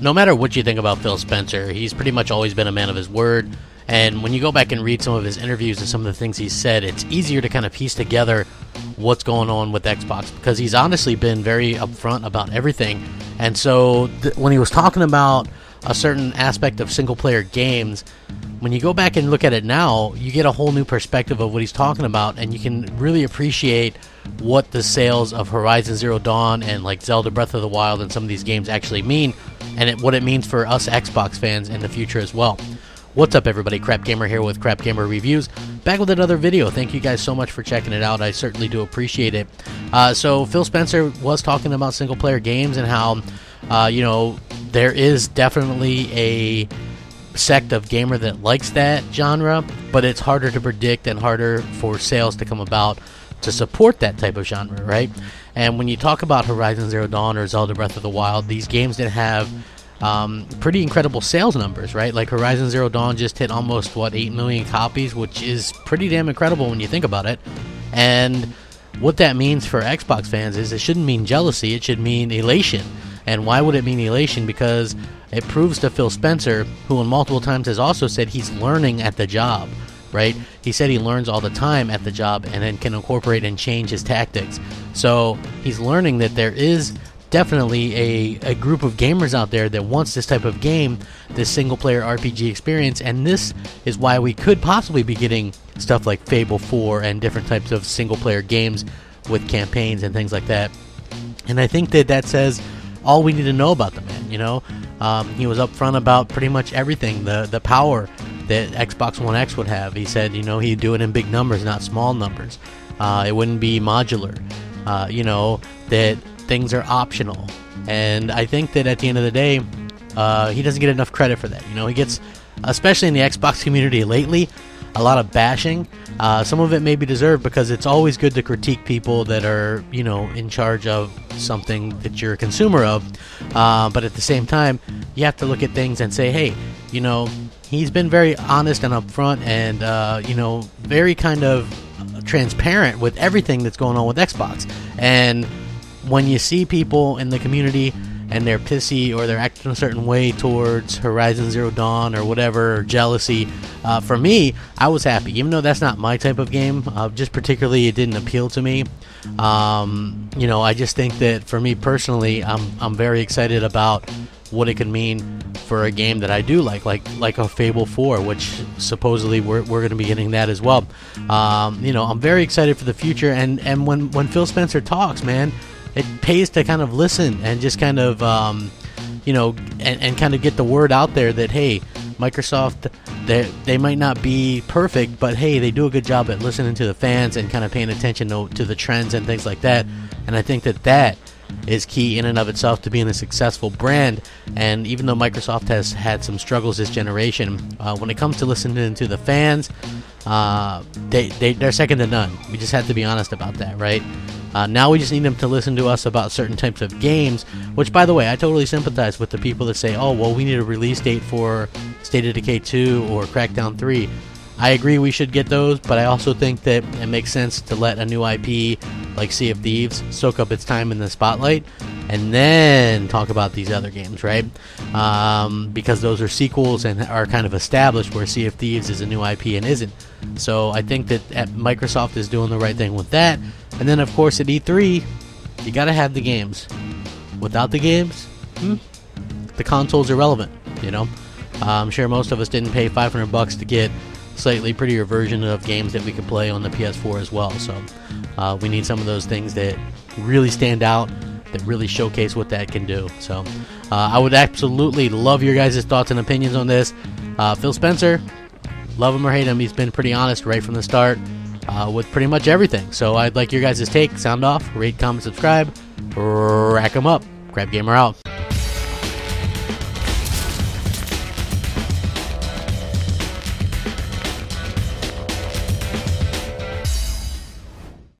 no matter what you think about Phil Spencer, he's pretty much always been a man of his word. And when you go back and read some of his interviews and some of the things he said, it's easier to kind of piece together what's going on with Xbox, because he's honestly been very upfront about everything. And so when he was talking about a certain aspect of single-player games, when you go back and look at it now, you get a whole new perspective of what he's talking about, and you can really appreciate what the sales of Horizon Zero Dawn and like Zelda Breath of the Wild and some of these games actually mean, and what it means for us Xbox fans in the future as well. What's up, everybody? Crapgamer here with Crapgamer Reviews, back with another video. Thank you guys so much for checking it out. I certainly do appreciate it. So Phil Spencer was talking about single-player games and how, there is definitely a sect of gamer that likes that genre, but it's harder to predict and harder for sales to come about to support that type of genre, right? And when you talk about Horizon Zero Dawn or Zelda Breath of the Wild, these games that have pretty incredible sales numbers, right? Like Horizon Zero Dawn just hit almost 8 million copies, which is pretty damn incredible when you think about it. And what that means for Xbox fans is it shouldn't mean jealousy, it should mean elation. And why would it mean elation? Because it proves to Phil Spencer, who in multiple times has also said he's learning at the job, right? He said he learns all the time at the job and then can incorporate and change his tactics. So he's learning that there is definitely a group of gamers out there that wants this type of game, this single-player RPG experience, and this is why we could possibly be getting stuff like Fable 4 and different types of single-player games with campaigns and things like that. And I think that says all we need to know about the man, you know? He was upfront about pretty much everything, the power that Xbox One X would have. He said, he'd do it in big numbers, not small numbers. It wouldn't be modular, that things are optional. And I think that at the end of the day, he doesn't get enough credit for that. He gets, especially in the Xbox community lately, a lot of bashing. Some of it may be deserved, because it's always good to critique people that are, in charge of something that you're a consumer of. But at the same time, you have to look at things and say, hey, he's been very honest and upfront and, very kind of transparent with everything that's going on with Xbox. And when you see people in the community and they're pissy or they're acting a certain way towards Horizon Zero Dawn or whatever, or jealousy, for me, I was happy. Even though that's not my type of game, just particularly it didn't appeal to me. I just think that for me personally, I'm very excited about what it could mean for a game that I do like a Fable 4, which supposedly we're going to be getting that as well. I'm very excited for the future, and when Phil Spencer talks, man, it pays to kind of listen and just kind of, and kind of get the word out there that, hey, Microsoft, they might not be perfect, but hey, they do a good job at listening to the fans and kind of paying attention to the trends and things like that. And I think that is key in and of itself to being a successful brand. And even though Microsoft has had some struggles this generation, when it comes to listening to the fans, they're second to none. We just have to be honest about that, right? Now we just need them to listen to us about certain types of games, which, by the way, I totally sympathize with the people that say, oh, well, we need a release date for State of Decay 2 or Crackdown 3. I agree we should get those, but I also think that it makes sense to let a new IP like Sea of Thieves soak up its time in the spotlight and then talk about these other games, right? Because those are sequels and are kind of established, where Sea of Thieves is a new IP and isn't. So I think that Microsoft is doing the right thing with that. And then, of course, at E3, you gotta have the games. Without the games, the console's irrelevant, I'm sure most of us didn't pay $500 to get slightly prettier version of games that we could play on the PS4 as well. So we need some of those things that really stand out, that really showcase what that can do. So I would absolutely love your guys' thoughts and opinions on this. Phil Spencer, love him or hate him, he's been pretty honest right from the start with pretty much everything. So I'd like your guys' take. Sound off, rate, comment, subscribe, rack 'em up. Crapgamer out.